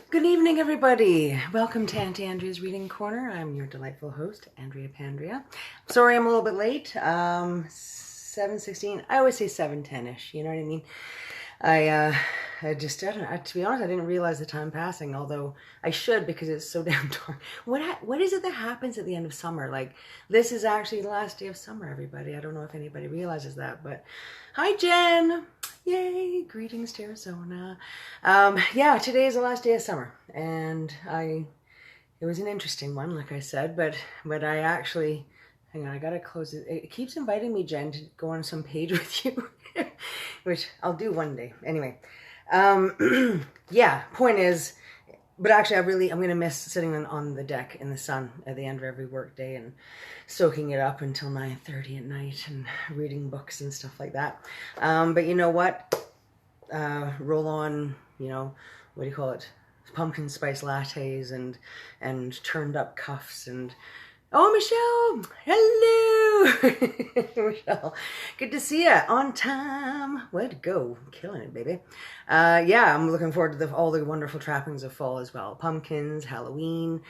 Good evening, everybody. Welcome to Aunty Andrea's Reading Corner. I'm your delightful host, Andrea Pandrea. Sorry I'm a little bit late. 7:16. I always say 7:10-ish. You know what I mean? I just to be honest, I didn't realize the time passing. Although I should, because it's so damn dark. What is it that happens at the end of summer? Like, this is actually the last day of summer, everybody. I don't know if anybody realizes that, but hi, Jen. Yay, greetings to Arizona. Yeah, today is the last day of summer, and it was an interesting one, like I said, but I actually, hang on, I gotta close it. It keeps inviting me, Jen, to go on some page with you, which I'll do one day. Anyway, yeah, point is, but actually I'm gonna miss sitting on the deck in the sun at the end of every work day and soaking it up until 9:30 at night and reading books and stuff like that. But you know what? Roll on, what do you call it? Pumpkin spice lattes and turned up cuffs and oh, Michelle, hello. Michelle, good to see you on time. Way to go, killing it, baby. Yeah, I'm looking forward to all the wonderful trappings of fall as well. Pumpkins, Halloween,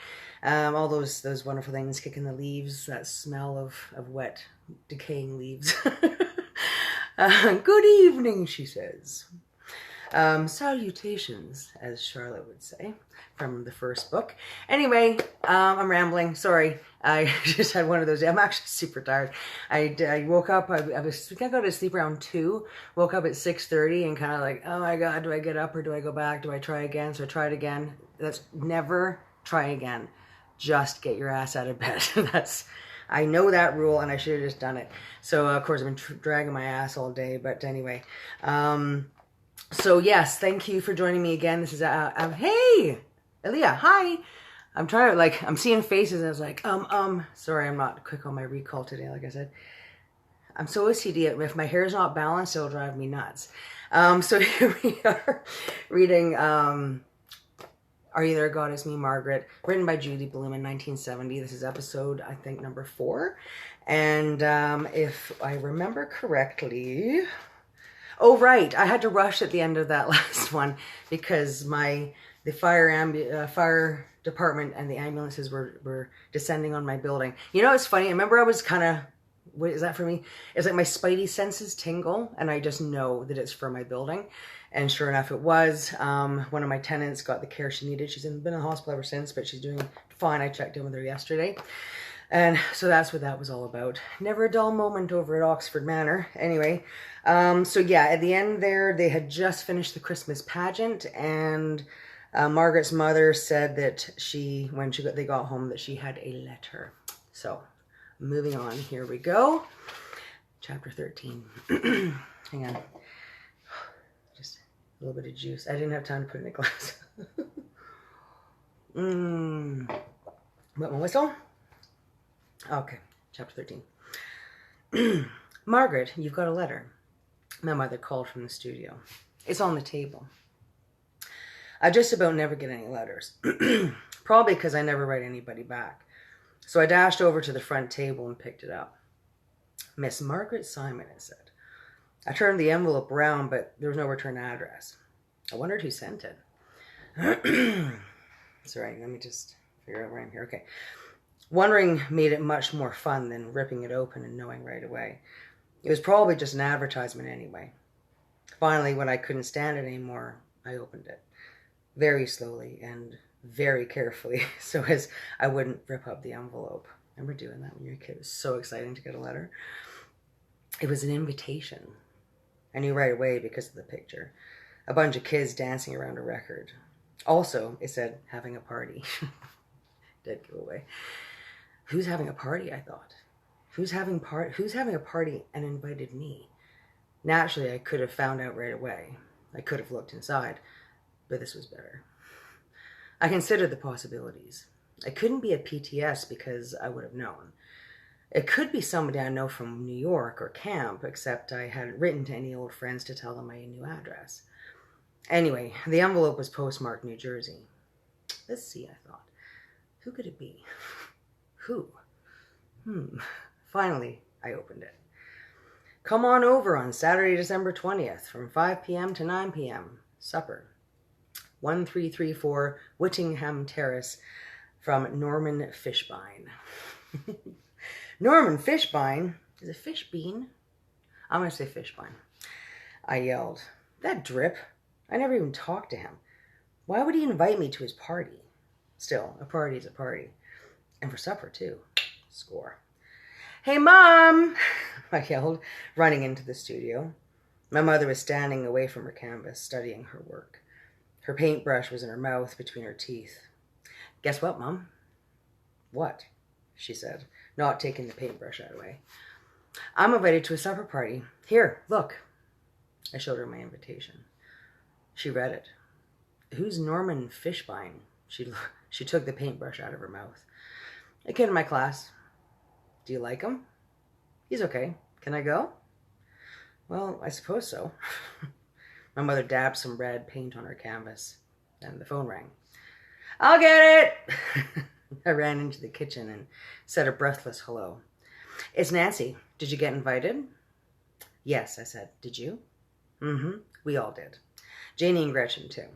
all those wonderful things, kicking the leaves, that smell of wet, decaying leaves. Good evening, she says. Salutations, as Charlotte would say, from the first book. Anyway, I'm rambling. Sorry. I just had one of those. I'm actually super tired. I woke up. I was going to go to sleep around 2. Woke up at 6:30 and kind of like, oh my God, do I get up or do I go back? Do I try again? So I tried again. That's never try again. Just get your ass out of bed. I know that rule, and I should have just done it. So, of course, I've been dragging my ass all day. But anyway, so yes, thank you for joining me again. This is, hey, Aaliyah, hi. I'm trying to, I'm seeing faces, and I was like, sorry, I'm not quick on my recall today, like I said. I'm so OCD, if my hair's not balanced, it'll drive me nuts. So here we are, reading, Are You There, God? It's Me, Margaret, written by Julie Bloom in 1970. This is episode, I think, number 4. And if I remember correctly... Oh, right. I had to rush at the end of that last one because the fire department and the ambulances were descending on my building. You know, it's funny. I remember I was kind of, what is that for me? It's like my spidey senses tingle and I just know that it's for my building. And sure enough, it was. One of my tenants got the care she needed. She's been in the hospital ever since, but she's doing fine. I checked in with her yesterday. And so that's what that was all about. Never a dull moment over at Oxford Manor. Anyway, so yeah, at the end there, they had just finished the Christmas pageant, and Margaret's mother said that they got home, that she had a letter. So, moving on, here we go. Chapter 13. Hang on. Just a little bit of juice. I didn't have time to put it in a glass. Wet my whistle? Okay, chapter 13. Margaret, you've got a letter. My mother called from the studio. It's on the table. I just about never get any letters. Probably because I never write anybody back. So I dashed over to the front table and picked it up. Miss Margaret Simon, it said. I turned the envelope around, but there was no return address. I wondered who sent it. Sorry, let me just figure out where I'm here. Okay. Wondering made it much more fun than ripping it open and knowing right away. It was probably just an advertisement anyway. Finally, when I couldn't stand it anymore, I opened it. Very slowly and very carefully, so as I wouldn't rip up the envelope. Remember doing that when you were a kid? It was so exciting to get a letter. It was an invitation. I knew right away because of the picture. A bunch of kids dancing around a record. Also, it said, having a party. Did go away. Who's having a party, I thought. Who's having a party and invited me? Naturally, I could have found out right away. I could have looked inside, but this was better. I considered the possibilities. It couldn't be a PTS because I would have known. It could be somebody I know from New York or camp, except I hadn't written to any old friends to tell them my new address. Anyway, the envelope was postmarked New Jersey. Let's see, I thought. Who could it be? Who? Finally, I opened it. Come on over on Saturday, December 20th from 5 p.m. to 9 p.m. Supper. 1334 Whittingham Terrace from Norman Fishbein. Norman Fishbein? Is it Fishbein? I'm going to say Fishbein. I yelled. That drip. I never even talked to him. Why would he invite me to his party? Still, a party is a party. And for supper, too. Score. Hey, Mom! I yelled, running into the studio. My mother was standing away from her canvas, studying her work. Her paintbrush was in her mouth between her teeth. Guess what, Mom? What? She said, not taking the paintbrush out of the way. I'm invited to a supper party. Here, look. I showed her my invitation. She read it. Who's Norman Fishbein? She took the paintbrush out of her mouth. A kid in my class. Do you like him? He's okay. Can I go? Well, I suppose so. My mother dabbed some red paint on her canvas. Then the phone rang. I'll get it! I ran into the kitchen and said a breathless hello. It's Nancy. Did you get invited? Yes, I said. Did you? Mm-hmm. We all did. Janie and Gretchen, too.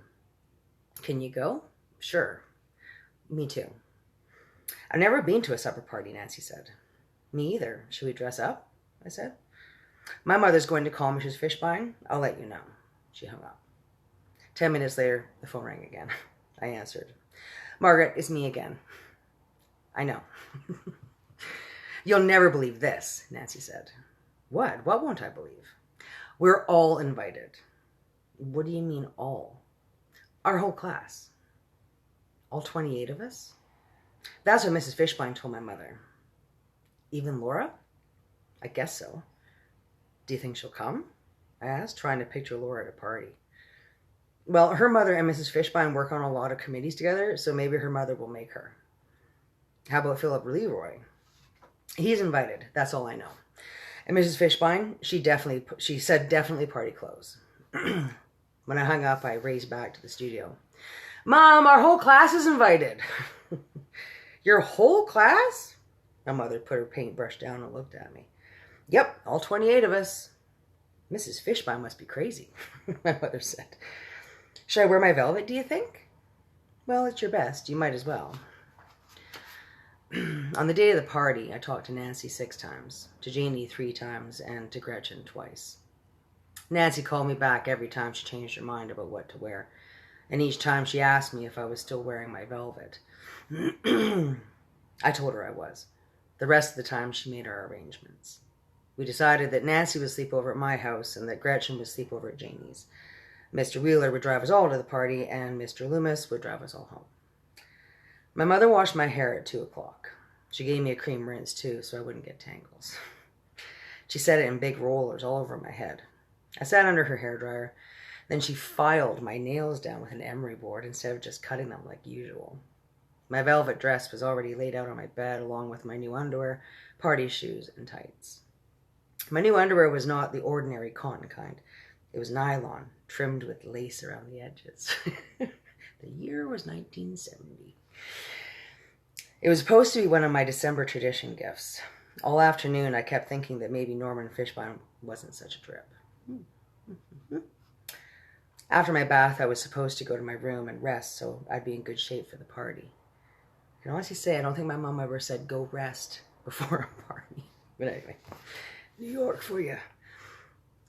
Can you go? Sure. Me too. I've never been to a supper party, Nancy said. Me either. Should we dress up? I said. My mother's going to call Mrs. Fishbein. I'll let you know. She hung up. 10 minutes later, the phone rang again. I answered. Margaret, it's me again. I know. You'll never believe this, Nancy said. What? What won't I believe? We're all invited. What do you mean all? Our whole class. All 28 of us? That's what Mrs. Fishbein told my mother. Even Laura? I guess so. Do you think she'll come? I asked, trying to picture Laura at a party. Well, her mother and Mrs. Fishbein work on a lot of committees together, so maybe her mother will make her. How about Philip Leroy? He's invited. That's all I know. And Mrs. Fishbein, she said definitely party clothes. When I hung up, I raced back to the studio. Mom, our whole class is invited. Your whole class? My mother put her paintbrush down and looked at me. Yep, all 28 of us. Mrs. Fishbein must be crazy, my mother said. Should I wear my velvet, do you think? Well, it's your best. You might as well. On the day of the party, I talked to Nancy 6 times, to Janie 3 times, and to Gretchen twice. Nancy called me back every time she changed her mind about what to wear, and each time she asked me if I was still wearing my velvet. I told her I was. The rest of the time, she made our arrangements. We decided that Nancy would sleep over at my house and that Gretchen would sleep over at Janie's. Mr. Wheeler would drive us all to the party, and Mr. Loomis would drive us all home. My mother washed my hair at 2 o'clock. She gave me a cream rinse, too, so I wouldn't get tangles. She set it in big rollers all over my head. I sat under her hairdryer. Then she filed my nails down with an emery board instead of just cutting them like usual. My velvet dress was already laid out on my bed, along with my new underwear, party shoes, and tights. My new underwear was not the ordinary cotton kind. It was nylon, trimmed with lace around the edges. The year was 1970. It was supposed to be one of my December tradition gifts. All afternoon, I kept thinking that maybe Norman Fishbein wasn't such a trip. After my bath, I was supposed to go to my room and rest, so I'd be in good shape for the party. I can honestly say I don't think my mom ever said, go rest before a party. But anyway, New York for you.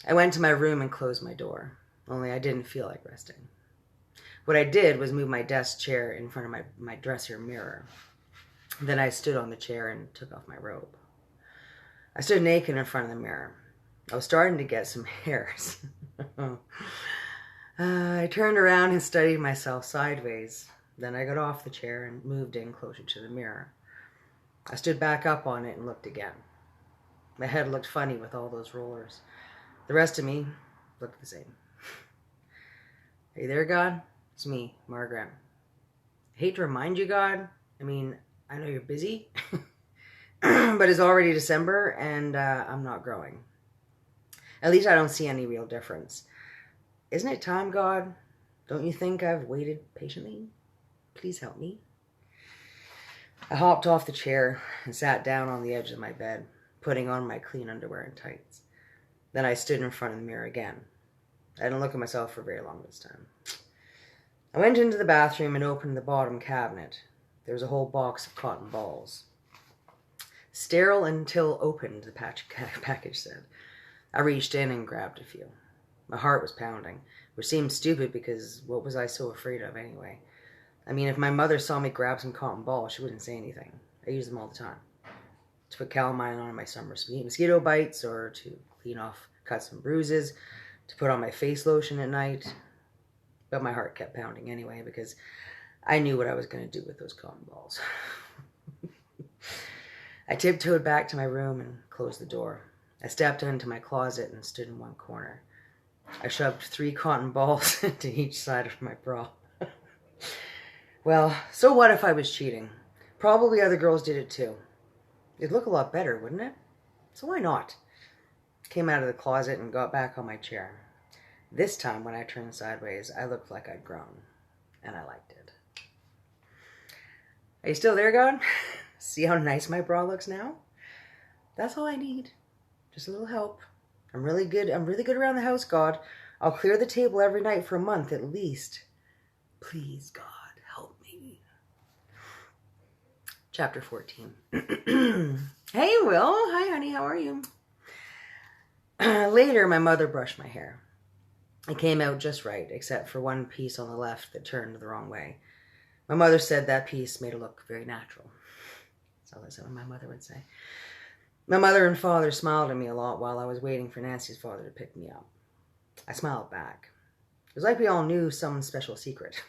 I went to my room and closed my door, only I didn't feel like resting. What I did was move my desk chair in front of my dresser mirror. Then I stood on the chair and took off my robe. I stood naked in front of the mirror. I was starting to get some hairs. I turned around and studied myself sideways. Then I got off the chair and moved in closer to the mirror. I stood back up on it and looked again. My head looked funny with all those rollers. The rest of me looked the same. Hey there, God? It's me, Margaret. I hate to remind you, God. I mean, I know you're busy, but it's already December and I'm not growing. At least I don't see any real difference. Isn't it time, God? Don't you think I've waited patiently? Please help me. I hopped off the chair and sat down on the edge of my bed, putting on my clean underwear and tights. Then I stood in front of the mirror again. I didn't look at myself for very long this time. I went into the bathroom and opened the bottom cabinet. There was a whole box of cotton balls. Sterile until opened, the package said. I reached in and grabbed a few. My heart was pounding, which seemed stupid because what was I so afraid of anyway? I mean, if my mother saw me grab some cotton balls, she wouldn't say anything. I use them all the time. To put calamine on my summer mosquito bites, or to clean off cuts and bruises, to put on my face lotion at night. But my heart kept pounding anyway because I knew what I was going to do with those cotton balls. I tiptoed back to my room and closed the door. I stepped into my closet and stood in one corner. I shoved 3 cotton balls into each side of my bra. Well, so what if I was cheating? Probably other girls did it too. It'd look a lot better, wouldn't it? So why not? Came out of the closet and got back on my chair. This time, when I turned sideways, I looked like I'd grown, and I liked it. Are you still there, God? See how nice my bra looks now? That's all I need. Just a little help. I'm really good around the house, God. I'll clear the table every night for a month at least. Please, God, help me. Chapter 14. Hey, Will. Hi, honey. How are you? Later, my mother brushed my hair. It came out just right, except for one piece on the left that turned the wrong way. My mother said that piece made it look very natural. That's what my mother would say. My mother and father smiled at me a lot while I was waiting for Nancy's father to pick me up. I smiled back. It was like we all knew some special secret.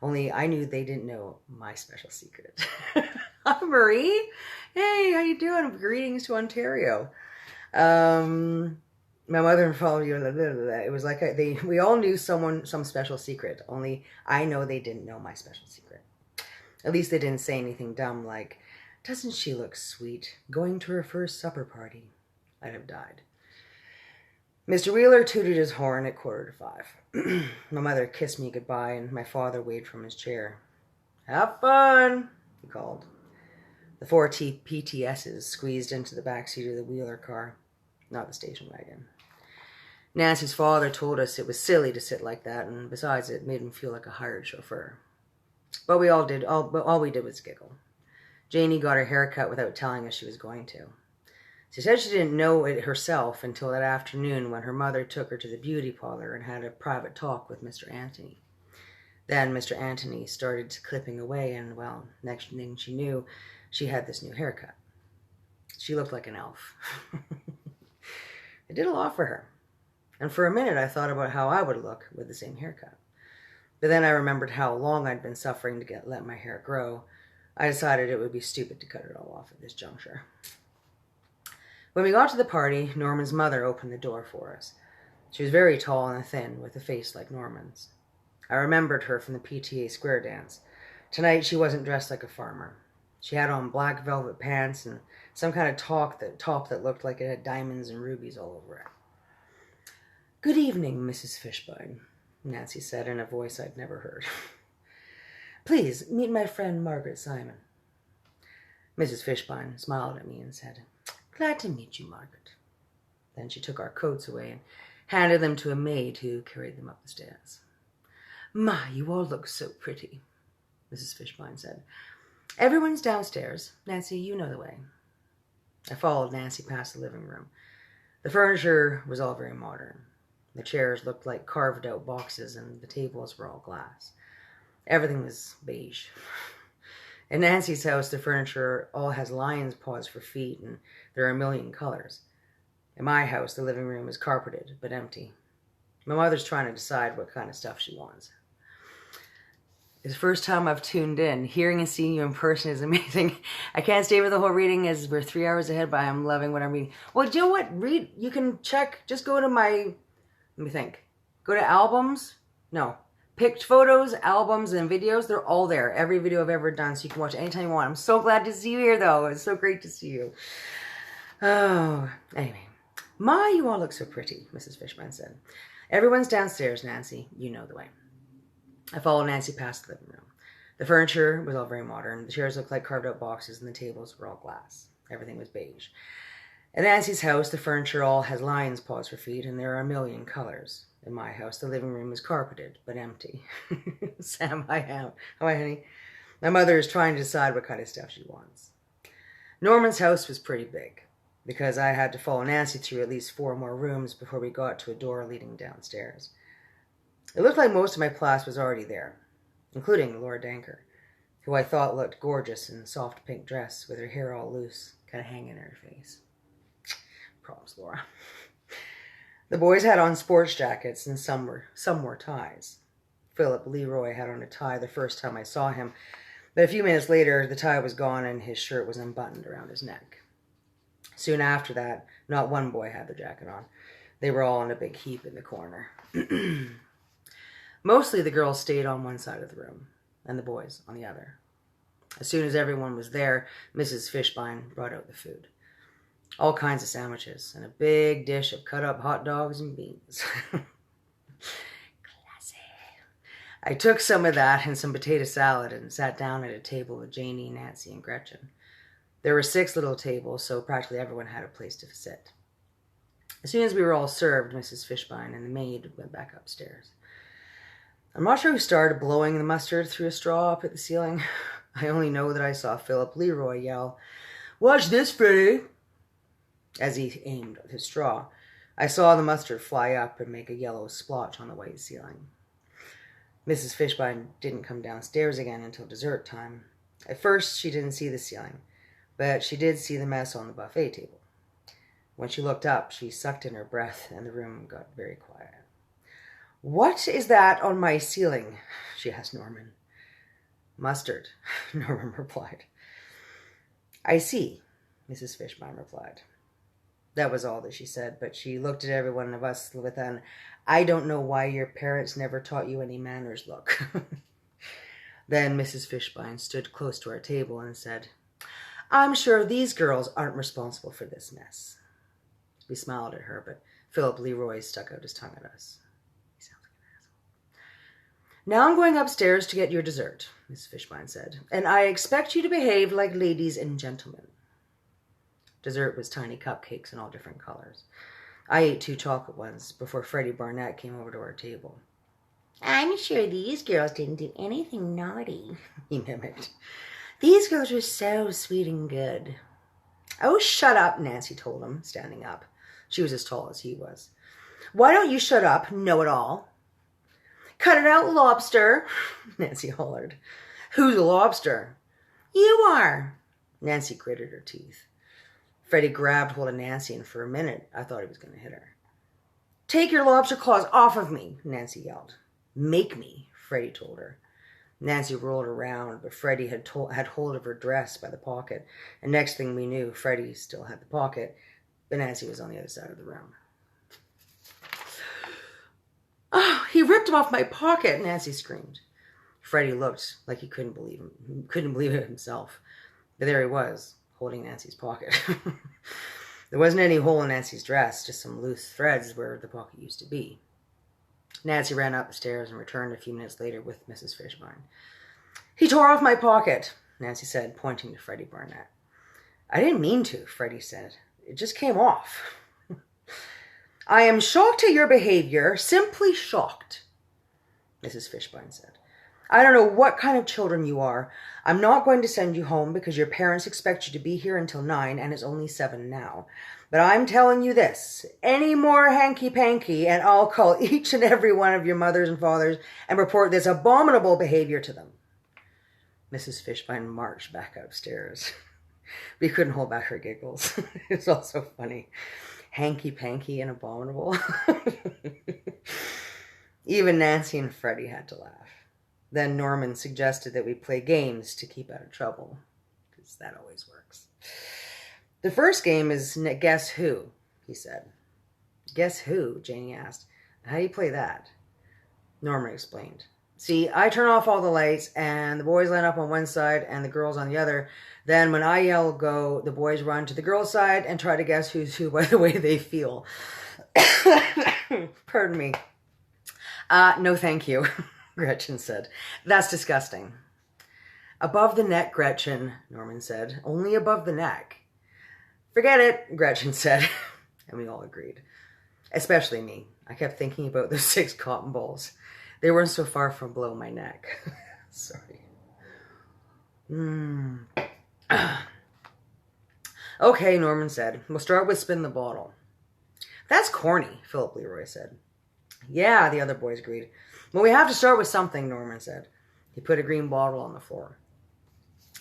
Only I knew they didn't know my special secret. Hi, Marie. Hey, how you doing? Greetings to Ontario. My mother and father, it was like we all knew some special secret. Only I know they didn't know my special secret. At least they didn't say anything dumb like, "Doesn't she look sweet? Going to her first supper party." I'd have died. Mr. Wheeler tooted his horn at 5:15. My mother kissed me goodbye, and my father waved from his chair. "Have fun," he called. The 4 PTSs squeezed into the backseat of the Wheeler car, not the station wagon. Nancy's father told us it was silly to sit like that, and besides, it made him feel like a hired chauffeur. But all we did was giggle. Janie got her hair cut without telling us she was going to. She said she didn't know it herself until that afternoon when her mother took her to the beauty parlor and had a private talk with Mr. Aunty. Then Mr. Aunty started clipping away, and, well, next thing she knew, she had this new haircut. She looked like an elf. It did a lot for her. And for a minute, I thought about how I would look with the same haircut. But then I remembered how long I'd been suffering to let my hair grow. I decided it would be stupid to cut it all off at this juncture. When we got to the party, Norman's mother opened the door for us. She was very tall and thin, with a face like Norman's. I remembered her from the PTA square dance. Tonight, she wasn't dressed like a farmer. She had on black velvet pants and some kind of top that looked like it had diamonds and rubies all over it. "Good evening, Mrs. Fishbone," Nancy said in a voice I'd never heard. "Please, meet my friend Margaret Simon." Mrs. Fishbone smiled at me and said, "Glad to meet you, Margaret." Then she took our coats away and handed them to a maid who carried them up the stairs. "My, you all look so pretty," Mrs. Fishbone said. "Everyone's downstairs. Nancy, you know the way." I followed Nancy past the living room. The furniture was all very modern. The chairs looked like carved-out boxes, and the tables were all glass. Everything was beige. In Nancy's house, the furniture all has lion's paws for feet, and there are a million colors. In my house, the living room is carpeted, but empty. My mother's trying to decide what kind of stuff she wants. It's the first time I've tuned in. Hearing and seeing you in person is amazing. I can't stay for the whole reading as we're 3 hours ahead, but I'm loving what I'm reading. Well, do you know what? You can check, just go to my, let me think. Go to albums. No. Picked photos, albums, and videos. They're all there. Every video I've ever done, so you can watch anytime you want. I'm so glad to see you here, though. It's so great to see you. Oh, anyway. "My, you all look so pretty," Mrs. Fishman said. "Everyone's downstairs, Nancy. You know the way." I followed Nancy past the living room. The furniture was all very modern. The chairs looked like carved-out boxes, and the tables were all glass. Everything was beige. In Nancy's house, the furniture all has lion's paws for feet, and there are a million colors. In my house, the living room was carpeted, but empty. Sam, hi, honey. My mother is trying to decide what kind of stuff she wants. Norman's house was pretty big, because I had to follow Nancy through at least 4 more rooms before we got to a door leading downstairs. It looked like most of my class was already there, including Laura Danker, who I thought looked gorgeous in a soft pink dress with her hair all loose, kind of hanging in her face. Props, Laura. The boys had on sports jackets and some wore ties. Philip Leroy had on a tie the first time I saw him, but a few minutes later the tie was gone and his shirt was unbuttoned around his neck. Soon after that, not one boy had their jacket on. They were all in a big heap in the corner. Mostly the girls stayed on one side of the room, and the boys on the other. As soon as everyone was there, Mrs. Fishbein brought out the food. All kinds of sandwiches, and a big dish of cut-up hot dogs and beans. Classy. I took some of that and some potato salad and sat down at a table with Janie, Nancy, and Gretchen. There were 6 little tables, so practically everyone had a place to sit. As soon as we were all served, Mrs. Fishbein and the maid went back upstairs. I'm not sure who started blowing the mustard through a straw up at the ceiling. I only know that I saw Philip Leroy yell, "Watch this, Freddie!" as he aimed with his straw. I saw the mustard fly up and make a yellow splotch on the white ceiling. Mrs. Fishbein didn't come downstairs again until dessert time. At first, she didn't see the ceiling, but she did see the mess on the buffet table. When she looked up, she sucked in her breath, and the room got very quiet. "What is that on my ceiling?" she asked Norman. "Mustard," Norman replied. "I see," Mrs. Fishbein replied. That was all that she said, but she looked at every one of us with an "I don't know why your parents never taught you any manners" look. Then Mrs. Fishbein stood close to our table and said, "I'm sure these girls aren't responsible for this mess." We smiled at her, but Philip Leroy stuck out his tongue at us. He sounds like an asshole. "Now I'm going upstairs to get your dessert," Mrs. Fishbein said, "and I expect you to behave like ladies and gentlemen." Dessert was tiny cupcakes in all different colors. I ate 2 chocolate ones before Freddie Barnett came over to our table. "I'm sure these girls didn't do anything naughty," he mimicked. "These girls were so sweet and good." "Oh, shut up," Nancy told him, standing up. She was as tall as he was. "Why don't you shut up, know-it-all?" "Cut it out, lobster," Nancy hollered. "Who's a lobster?" "You are." Nancy gritted her teeth. Freddie grabbed hold of Nancy, and for a minute, I thought he was going to hit her. "Take your lobster claws off of me," Nancy yelled. "Make me," Freddie told her. Nancy rolled around, but Freddie had hold of her dress by the pocket, and next thing we knew, Freddie still had the pocket, but Nancy was on the other side of the room. "Oh, he ripped him off my pocket," Nancy screamed. Freddie looked like he couldn't believe it himself, but there he was, holding Nancy's pocket. There wasn't any hole in Nancy's dress, just some loose threads where the pocket used to be. Nancy ran up the stairs and returned a few minutes later with Mrs. Fishbein. "He tore off my pocket," Nancy said, pointing to Freddie Barnett. "I didn't mean to," Freddie said. "It just came off." "I am shocked at your behavior, simply shocked," Mrs. Fishbein said. "I don't know what kind of children you are. I'm not going to send you home because your parents expect you to be here until 9 and it's only 7 now. But I'm telling you this, any more hanky-panky and I'll call each and every one of your mothers and fathers and report this abominable behavior to them." Mrs. Fishbein marched back upstairs. We couldn't hold back her giggles. It's all so funny. Hanky-panky and abominable. Even Nancy and Freddie had to laugh. Then Norman suggested that we play games to keep out of trouble, because that always works. "The first game is Guess Who," he said. "Guess who?" Janie asked. "How do you play that?" Norman explained. "See, I turn off all the lights, and the boys line up on one side and the girls on the other. Then when I yell go, the boys run to the girls' side and try to guess who's who by the way they feel." Pardon me. "No, thank you," Gretchen said. "That's disgusting." "Above the neck, Gretchen," Norman said. "Only above the neck." "Forget it," Gretchen said, and we all agreed. Especially me. I kept thinking about those 6 cotton balls. They weren't so far from below my neck. Sorry. Okay, Norman said. We'll start with spin the bottle. That's corny, Philip Leroy said. Yeah, the other boys agreed. Well, we have to start with something, Norman said. He put a green bottle on the floor.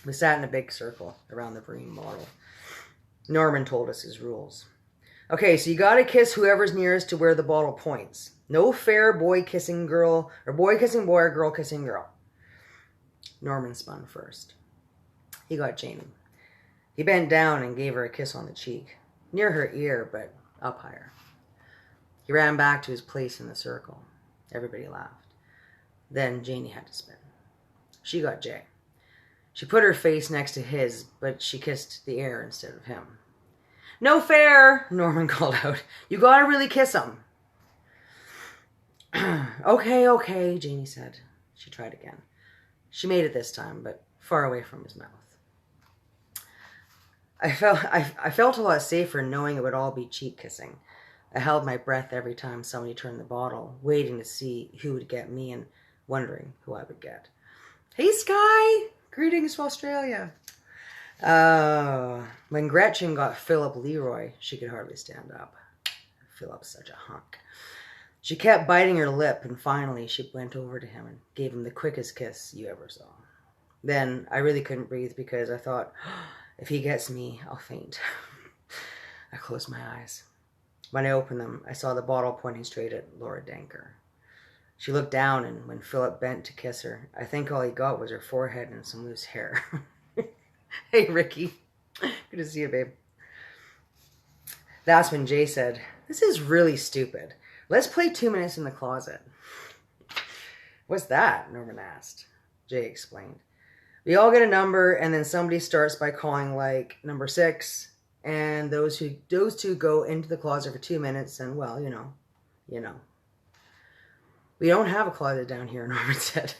We sat in a big circle around the green bottle. Norman told us his rules. Okay, so you gotta kiss whoever's nearest to where the bottle points. No fair boy kissing girl, or boy kissing boy, or girl kissing girl. Norman spun first. He got Janie. He bent down and gave her a kiss on the cheek. Near her ear, but up higher. He ran back to his place in the circle. Everybody laughed. Then Janie had to spin. She got Jay. She put her face next to his, but she kissed the air instead of him. No fair, Norman called out. You gotta really kiss him. Okay, Janie said. She tried again. She made it this time, but far away from his mouth. I felt a lot safer knowing it would all be cheek kissing. I held my breath every time somebody turned the bottle, waiting to see who would get me and wondering who I would get. Hey, Sky! Greetings from Australia. When Gretchen got Philip Leroy, she could hardly stand up. Philip's such a hunk. She kept biting her lip, and finally she went over to him and gave him the quickest kiss you ever saw. Then I really couldn't breathe because I thought, if he gets me, I'll faint. I closed my eyes. When I opened them, I saw the bottle pointing straight at Laura Danker. She looked down, and when Philip bent to kiss her, I think all he got was her forehead and some loose hair. Hey, Ricky. Good to see you, babe. That's when Jay said, this is really stupid. Let's play 2 minutes in the closet. What's that? Norman asked. Jay explained. We all get a number, and then somebody starts by calling, like, number 6, and those two go into the closet for 2 minutes, and, well, you know. We don't have a closet down here, Norman said.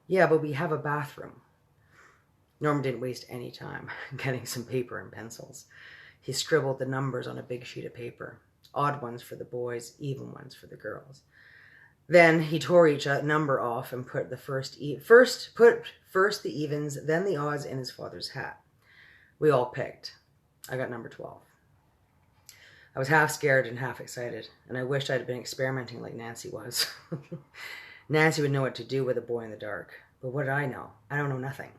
Yeah, but we have a bathroom. Norman didn't waste any time getting some paper and pencils. He scribbled the numbers on a big sheet of paper. Odd ones for the boys, even ones for the girls. Then he tore each number off and put first the evens, then the odds in his father's hat. We all picked. I got number 12. I was half scared and half excited, and I wished I'd been experimenting like Nancy was. Nancy would know what to do with a boy in the dark. But what did I know? I don't know nothing.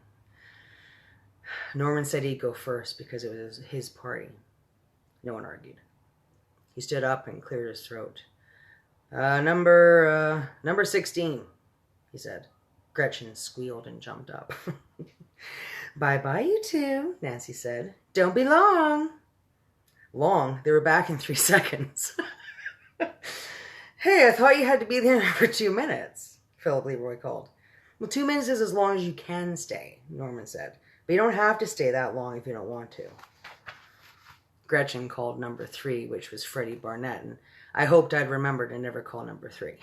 Norman said he'd go first because it was his party. No one argued. He stood up and cleared his throat. Number 16, he said. Gretchen squealed and jumped up. Bye-bye, you two, Nancy said. Don't be long. Long? They were back in 3 seconds. Hey, I thought you had to be there for 2 minutes, Philip Leroy called. Well, 2 minutes is as long as you can stay, Norman said. But you don't have to stay that long if you don't want to. Gretchen called number 3, which was Freddie Barnett, and I hoped I'd remember to never call number 3.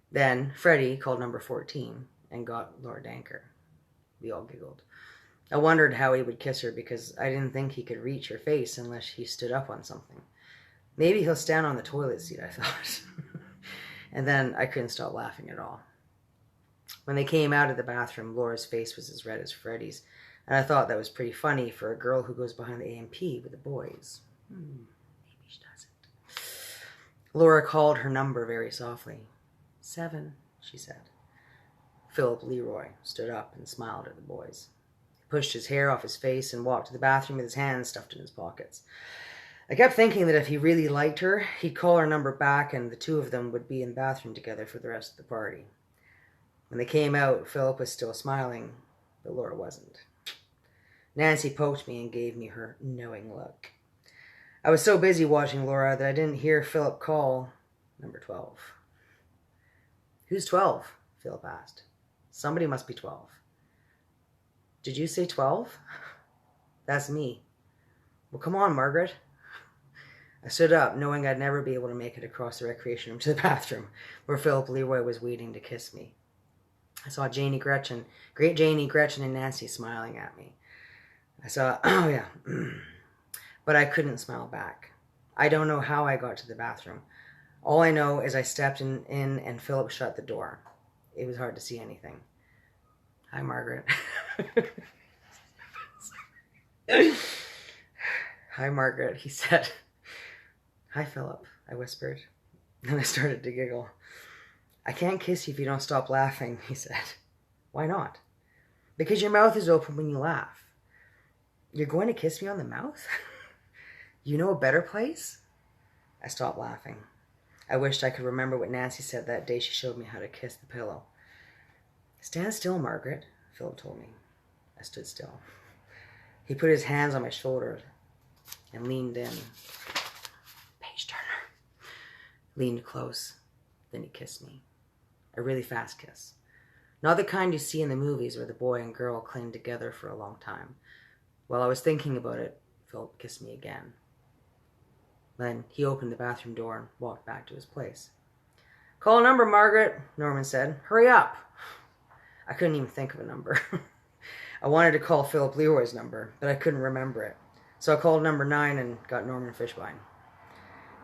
Then Freddie called number 14 and got Laura Danker. We all giggled. I wondered how he would kiss her because I didn't think he could reach her face unless he stood up on something. Maybe he'll stand on the toilet seat, I thought. And then I couldn't stop laughing at all. When they came out of the bathroom, Laura's face was as red as Freddie's, and I thought that was pretty funny for a girl who goes behind the A&P with the boys. Maybe she doesn't. Laura called her number very softly. 7, she said. Philip Leroy stood up and smiled at the boys. He pushed his hair off his face and walked to the bathroom with his hands stuffed in his pockets. I kept thinking that if he really liked her, he'd call her number back and the two of them would be in the bathroom together for the rest of the party. When they came out, Philip was still smiling, but Laura wasn't. Nancy poked me and gave me her knowing look. I was so busy watching Laura that I didn't hear Philip call number 12. Who's 12? Philip asked. Somebody must be 12. Did you say 12? That's me. Well, come on, Margaret. I stood up, knowing I'd never be able to make it across the recreation room to the bathroom, where Philip Leroy was waiting to kiss me. I saw Great Janie, Gretchen, and Nancy smiling at me. I saw, oh yeah, but I couldn't smile back. I don't know how I got to the bathroom. All I know is I stepped in and Philip shut the door. It was hard to see anything. Hi, Margaret. Hi, Margaret, he said. Hi, Philip, I whispered. Then I started to giggle. I can't kiss you if you don't stop laughing, he said. Why not? Because your mouth is open when you laugh. You're going to kiss me on the mouth? You know a better place? I stopped laughing. I wished I could remember what Nancy said that day she showed me how to kiss the pillow. Stand still, Margaret, Philip told me. I stood still. He put his hands on my shoulders and leaned in. Page Turner. Leaned close. Then he kissed me. A really fast kiss. Not the kind you see in the movies where the boy and girl cling together for a long time. While I was thinking about it, Philip kissed me again. Then he opened the bathroom door and walked back to his place. Call a number, Margaret, Norman said. Hurry up. I couldn't even think of a number. I wanted to call Philip Leroy's number, but I couldn't remember it. So I called number 9 and got Norman Fishbein.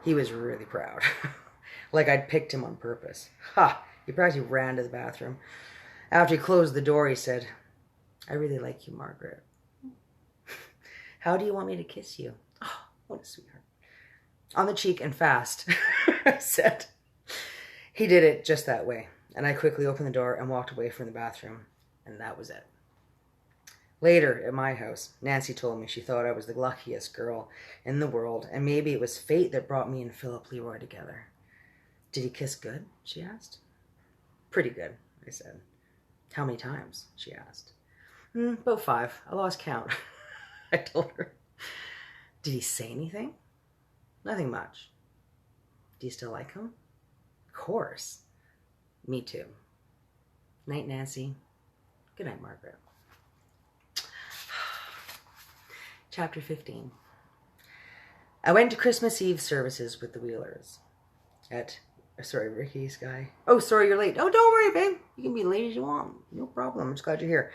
He was really proud. Like I'd picked him on purpose. Ha! He practically ran to the bathroom. After he closed the door, he said, I really like you, Margaret. How do you want me to kiss you? Oh, what a sweetheart. On the cheek and fast, I said. He did it just that way, and I quickly opened the door and walked away from the bathroom, and that was it. Later, at my house, Nancy told me she thought I was the luckiest girl in the world, and maybe it was fate that brought me and Philip Leroy together. Did he kiss good? She asked. Pretty good, I said. How many times? She asked. About 5. I lost count, I told her. Did he say anything? Nothing much. Do you still like him? Of course. Me too. Night, Nancy. Good night, Margaret. Chapter 15. I went to Christmas Eve services with the Wheelers sorry, Ricky's guy. Oh, sorry, you're late. Oh, don't worry, babe. You can be late as you want. No problem. I'm just glad you're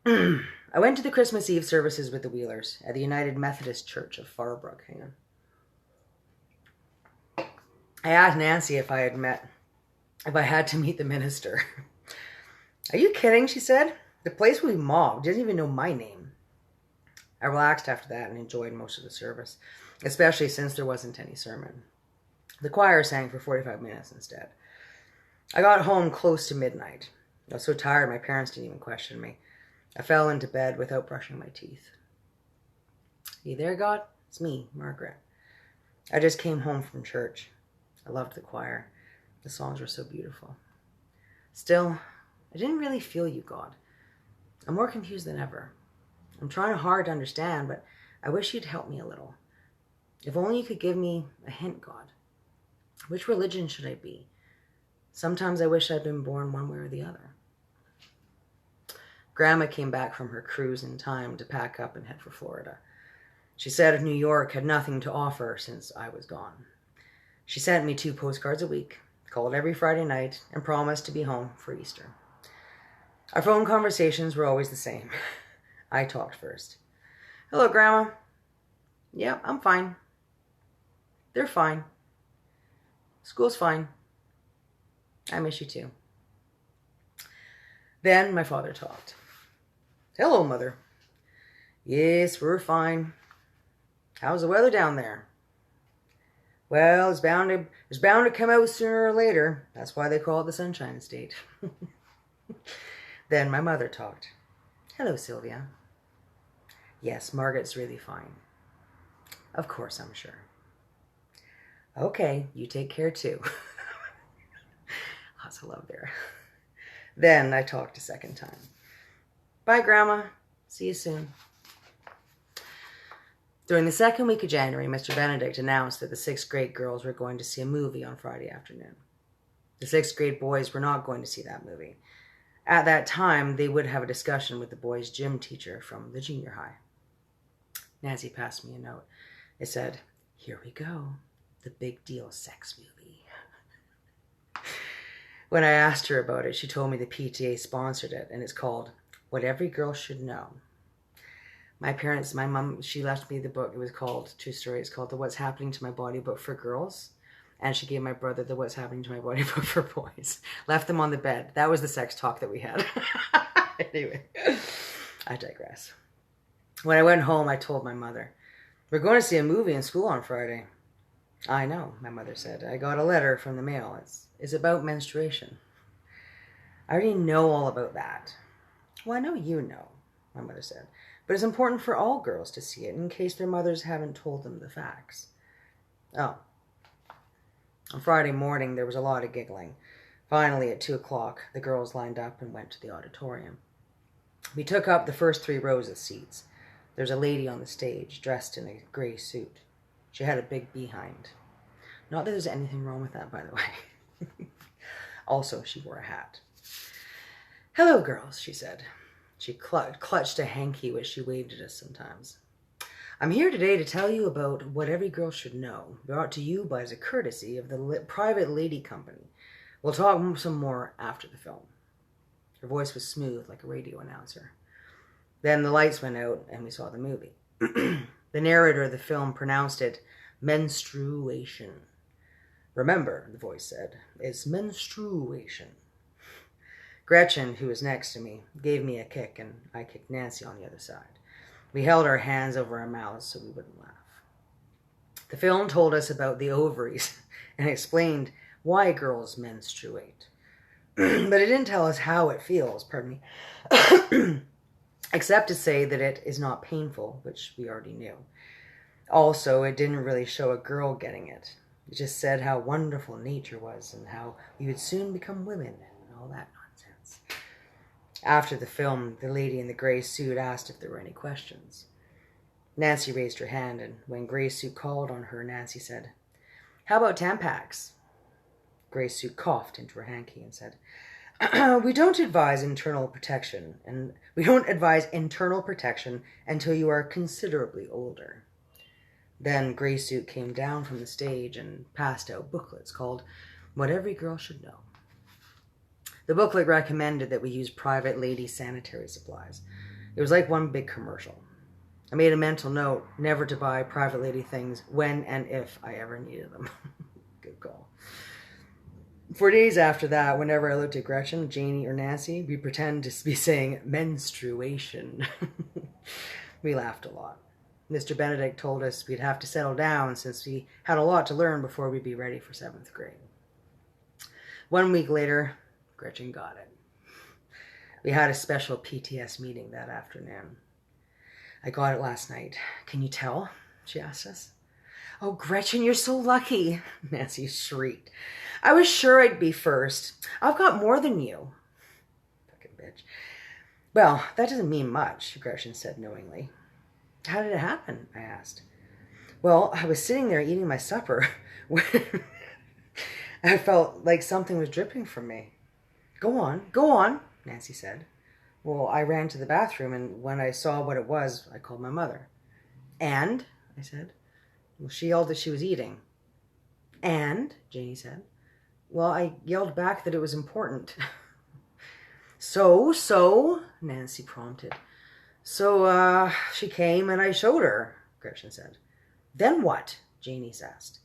here. I went to the Christmas Eve services with the Wheelers at the United Methodist Church of Farbrook. Hang on. I asked Nancy if I had to meet the minister. Are you kidding? She said. The place will be mobbed. Doesn't even know my name. I relaxed after that and enjoyed most of the service, especially since there wasn't any sermon. The choir sang for 45 minutes instead. I got home close to midnight. I was so tired my parents didn't even question me. I fell into bed without brushing my teeth. You there, God? It's me, Margaret. I just came home from church. I loved the choir. The songs were so beautiful. Still, I didn't really feel you, God. I'm more confused than ever. I'm trying hard to understand, but I wish you'd help me a little. If only you could give me a hint, God. Which religion should I be? Sometimes I wish I'd been born one way or the other. Grandma came back from her cruise in time to pack up and head for Florida. She said New York had nothing to offer since I was gone. She sent me 2 postcards a week, called every Friday night, and promised to be home for Easter. Our phone conversations were always the same. I talked first. Hello, Grandma. Yeah, I'm fine. They're fine. School's fine. I miss you too. Then my father talked. Hello, Mother. Yes, we're fine. How's the weather down there? Well, it's bound to come out sooner or later. That's why they call it the Sunshine State. Then my mother talked. Hello, Sylvia. Yes, Margaret's really fine. Of course, I'm sure. Okay, you take care too. Lots of love there. Then I talked a second time. Bye, Grandma. See you soon. During the second week of January, Mr. Benedict announced that the 6th grade girls were going to see a movie on Friday afternoon. The 6th grade boys were not going to see that movie. At that time, they would have a discussion with the boys' gym teacher from the junior high. Nancy passed me a note. It said, "Here we go. The big deal sex movie." When I asked her about it, she told me the PTA sponsored it, and it's called What Every Girl Should Know. My mom, she left me the book. It was called, true story, it's called the What's Happening to My Body book for girls. And she gave my brother the What's Happening to My Body book for boys. Left them on the bed. That was the sex talk that we had. Anyway, I digress. When I went home, I told my mother, we're going to see a movie in school on Friday. I know, my mother said. I got a letter from the mail. It's about menstruation. I already know all about that. Well, I know you know, my mother said. But it's important for all girls to see it in case their mothers haven't told them the facts. Oh. On Friday morning, there was a lot of giggling. Finally, at 2 o'clock, the girls lined up and went to the auditorium. We took up the first 3 rows of seats. There's a lady on the stage, dressed in a gray suit. She had a big behind. Not that there's anything wrong with that, by the way. Also, she wore a hat. Hello, girls, she said. She clutched a hanky, which she waved at us sometimes. I'm here today to tell you about what every girl should know, brought to you by as a courtesy of the private lady company. We'll talk some more after the film. Her voice was smooth like a radio announcer. Then the lights went out and we saw the movie. The narrator of the film pronounced it menstruation. Remember, the voice said, it's menstruation. Gretchen, who was next to me, gave me a kick, and I kicked Nancy on the other side. We held our hands over our mouths so we wouldn't laugh. The film told us about the ovaries and explained why girls menstruate. But it didn't tell us how it feels, pardon me, except to say that it is not painful, which we already knew. Also, it didn't really show a girl getting it. It just said how wonderful nature was and how we would soon become women and all that nonsense. After the film, the lady in the gray suit asked if there were any questions. Nancy raised her hand, and when Gray Suit called on her, Nancy said, how about Tampax? Gray Suit coughed into her hanky and said, we don't advise internal protection until you are considerably older. Then Gray Suit came down from the stage and passed out booklets called What Every Girl Should Know. The booklet recommended that we use private lady sanitary supplies. It was like one big commercial. I made a mental note never to buy private lady things when and if I ever needed them. Good call. For days after that, whenever I looked at Gretchen, Janie, or Nancy, we pretend to be saying menstruation. We laughed a lot. Mr. Benedict told us we'd have to settle down since we had a lot to learn before we'd be ready for 7th grade. 1 week later, Gretchen got it. We had a special PTS meeting that afternoon. I got it last night. Can you tell? She asked us. Oh, Gretchen, you're so lucky, Nancy shrieked. I was sure I'd be first. I've got more than you. Fucking bitch. Well, that doesn't mean much, Gretchen said knowingly. How did it happen? I asked. Well, I was sitting there eating my supper when I felt like something was dripping from me. Go on, Nancy said. Well, I ran to the bathroom, and when I saw what it was, I called my mother. And? I said. Well, she yelled that she was eating. And? Janie said. Well, I yelled back that it was important. So, Nancy prompted. So, she came and I showed her, Gretchen said. Then what? Janie asked.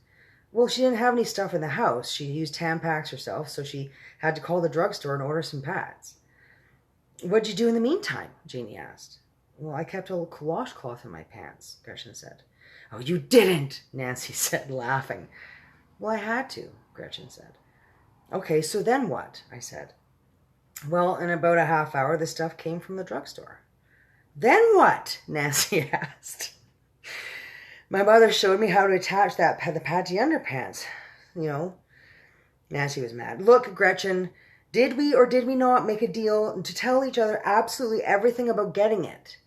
Well, she didn't have any stuff in the house. She used Tampax herself, so she had to call the drugstore and order some pads. What'd you do in the meantime? Janie asked. Well, I kept a little washcloth in my pants, Gretchen said. Oh, you didn't, Nancy said, laughing. Well, I had to, Gretchen said. Okay, so then what? I said. Well, in about a half hour, the stuff came from the drugstore. Then what? Nancy asked. My mother showed me how to attach the pad to your underpants. You know. Nancy was mad. Look, Gretchen, did we or did we not make a deal to tell each other absolutely everything about getting it?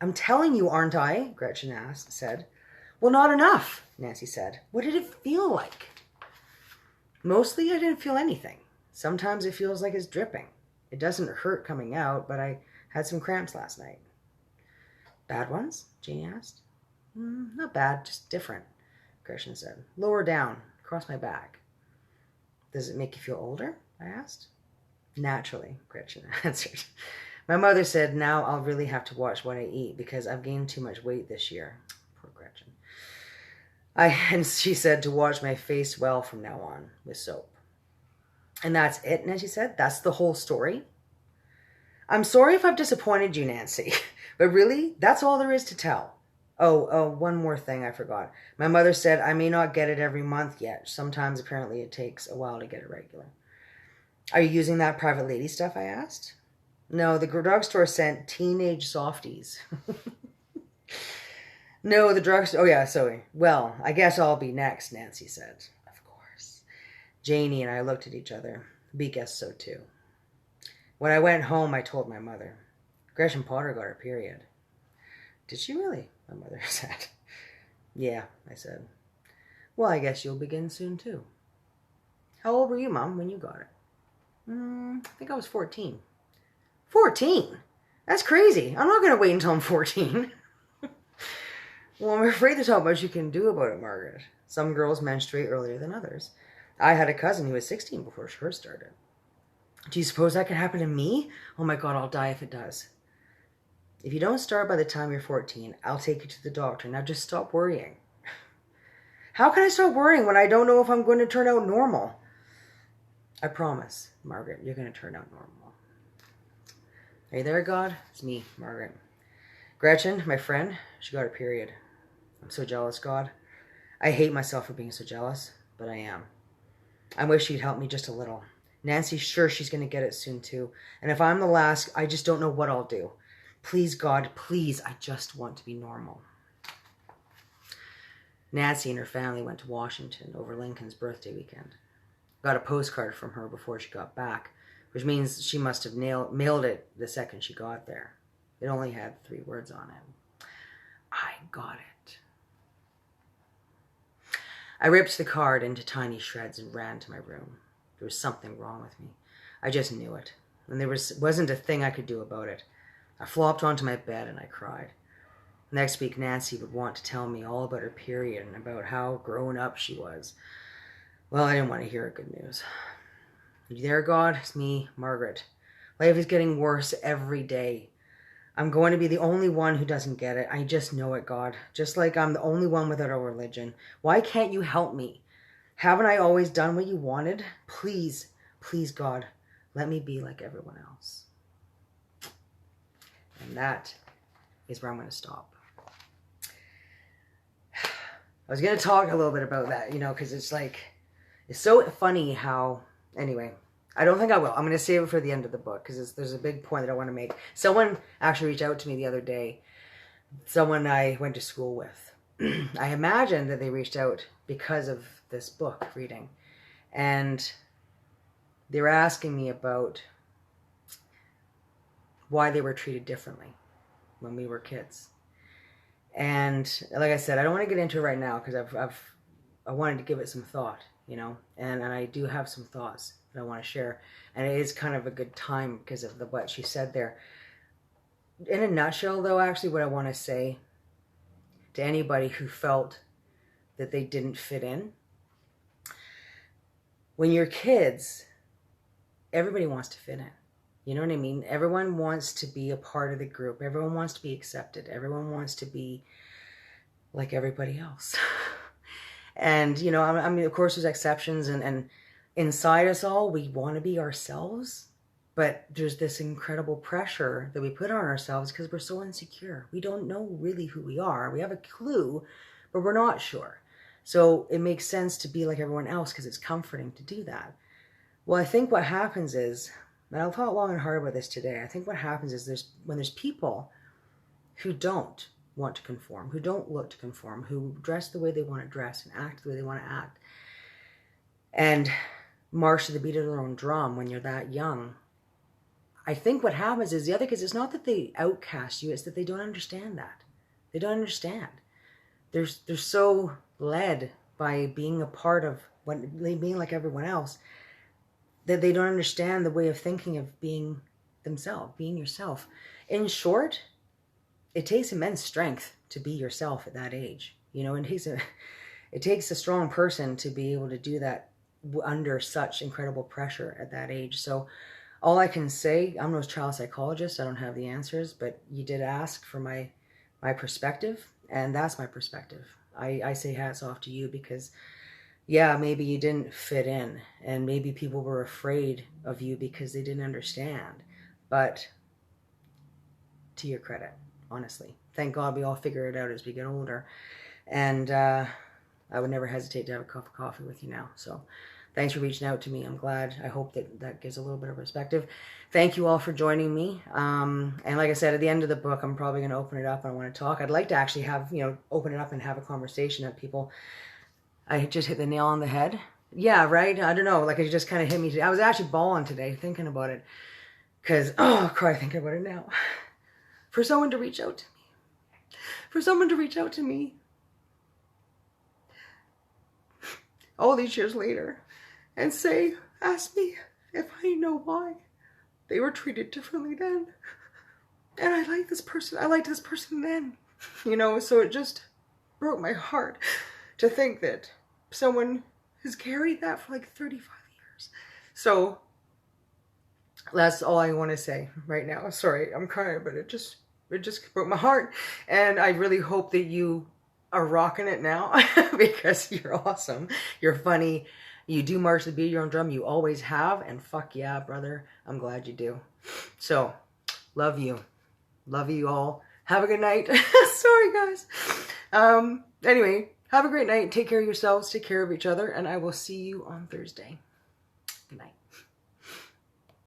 I'm telling you, aren't I? Gretchen said. Well, not enough, Nancy said. What did it feel like? Mostly I didn't feel anything. Sometimes it feels like it's dripping. It doesn't hurt coming out, but I had some cramps last night. Bad ones? Janie asked. Not bad, just different, Gretchen said. Lower down, across my back. Does it make you feel older? I asked. Naturally, Gretchen answered. My mother said, now I'll really have to watch what I eat because I've gained too much weight this year. Poor Gretchen. And she said to wash my face well from now on with soap. And that's it, Nancy said. That's the whole story. I'm sorry if I've disappointed you, Nancy. But really, that's all there is to tell. Oh, one more thing I forgot. My mother said I may not get it every month yet. Sometimes apparently it takes a while to get it regular. Are you using that private lady stuff, I asked? No, the drugstore sent teenage softies. No, the drugstore... Oh, yeah, sorry. Well, I guess I'll be next, Nancy said. Of course. Janie and I looked at each other. We guessed so, too. When I went home, I told my mother. Gretchen Potter got her period. Did she really? My mother said. Yeah, I said. Well, I guess you'll begin soon, too. How old were you, Mom, when you got it? I think I was 14. 14? That's crazy. I'm not going to wait until I'm 14. Well, I'm afraid there's not much you can do about it, Margaret. Some girls menstruate earlier than others. I had a cousin who was 16 before hers started. Do you suppose that could happen to me? Oh my God, I'll die if it does. If you don't start by the time you're 14, I'll take you to the doctor. Now just stop worrying. How can I stop worrying when I don't know if I'm going to turn out normal? I promise, Margaret, you're going to turn out normal. Are you there, God? It's me, Margaret. Gretchen, my friend, she got her period. I'm so jealous, God. I hate myself for being so jealous, but I am. I wish you'd help me just a little. Nancy's sure she's going to get it soon, too. And if I'm the last, I just don't know what I'll do. Please, God, please, I just want to be normal. Nancy and her family went to Washington over Lincoln's birthday weekend. Got a postcard from her before she got back, which means she must have mailed it the second she got there. It only had 3 words on it. I got it. I ripped the card into tiny shreds and ran to my room. There was something wrong with me. I just knew it. And there wasn't a thing I could do about it. I flopped onto my bed and I cried. Next week, Nancy would want to tell me all about her period and about how grown up she was. Well, I didn't want to hear good news. Are you there, God? It's me, Margaret. Life is getting worse every day. I'm going to be the only one who doesn't get it. I just know it, God. Just like I'm the only one without a religion. Why can't you help me? Haven't I always done what you wanted? Please, please, God, let me be like everyone else. And that is where I'm going to stop. I was going to talk a little bit about that, because it's so funny how, anyway, I don't think I will. I'm going to save it for the end of the book because there's a big point that I want to make. Someone actually reached out to me the other day, someone I went to school with. I imagine that they reached out because of this book reading. And they were asking me about why they were treated differently when we were kids. And like I said, I don't want to get into it right now because I wanted to give it some thought, and I do have some thoughts that I want to share. And it is kind of a good time because of what she said there. In a nutshell, though, actually what I want to say to anybody who felt that they didn't fit in, when you're kids, everybody wants to fit in. You know what I mean? Everyone wants to be a part of the group. Everyone wants to be accepted. Everyone wants to be like everybody else. And, I mean, of course, there's exceptions. And inside us all, we want to be ourselves. But there's this incredible pressure that we put on ourselves because we're so insecure. We don't know really who we are. We have a clue, but we're not sure. So it makes sense to be like everyone else because it's comforting to do that. Well, I think what happens is, and I'll talk long and hard about this today, I think what happens is when there's people who don't want to conform, who don't look to conform, who dress the way they want to dress and act the way they want to act, and march to the beat of their own drum when you're that young, I think what happens is the other kids, it's not that they outcast you, it's that they don't understand that. They don't understand. They're so led by being a part of being like everyone else, that they don't understand the way of thinking of being themselves, being yourself. In short, it takes immense strength to be yourself at that age. It takes a strong person to be able to do that under such incredible pressure at that age. So all I can say, I'm no child psychologist. I don't have the answers, but you did ask for my perspective, and that's my perspective. I say hats off to you because, yeah, maybe you didn't fit in, and maybe people were afraid of you because they didn't understand. But to your credit, honestly, thank God we all figure it out as we get older. And I would never hesitate to have a cup of coffee with you now. So thanks for reaching out to me. I'm glad. I hope that gives a little bit of perspective. Thank you all for joining me. And like I said, at the end of the book, I'm probably going to open it up. I want to talk. I'd like to actually have, open it up and have a conversation that people, I just hit the nail on the head. Yeah, right? I don't know. Like, it just kind of hit me today. I was actually bawling today thinking about it. Because, I'll cry thinking about it now. For someone to reach out to me. For someone to reach out to me. All these years later. And ask me if I know why they were treated differently then. And I liked this person then. So it just broke my heart to think that someone has carried that for like 35 years. So that's all I want to say right now. Sorry, I'm crying, but it just broke my heart. And I really hope that you are rocking it now because you're awesome. You're funny. You do march the beat your own drum. You always have. And fuck yeah, brother. I'm glad you do. So, love you. Love you all. Have a good night. Sorry, guys. Anyway, have a great night. Take care of yourselves. Take care of each other. And I will see you on Thursday. Good night.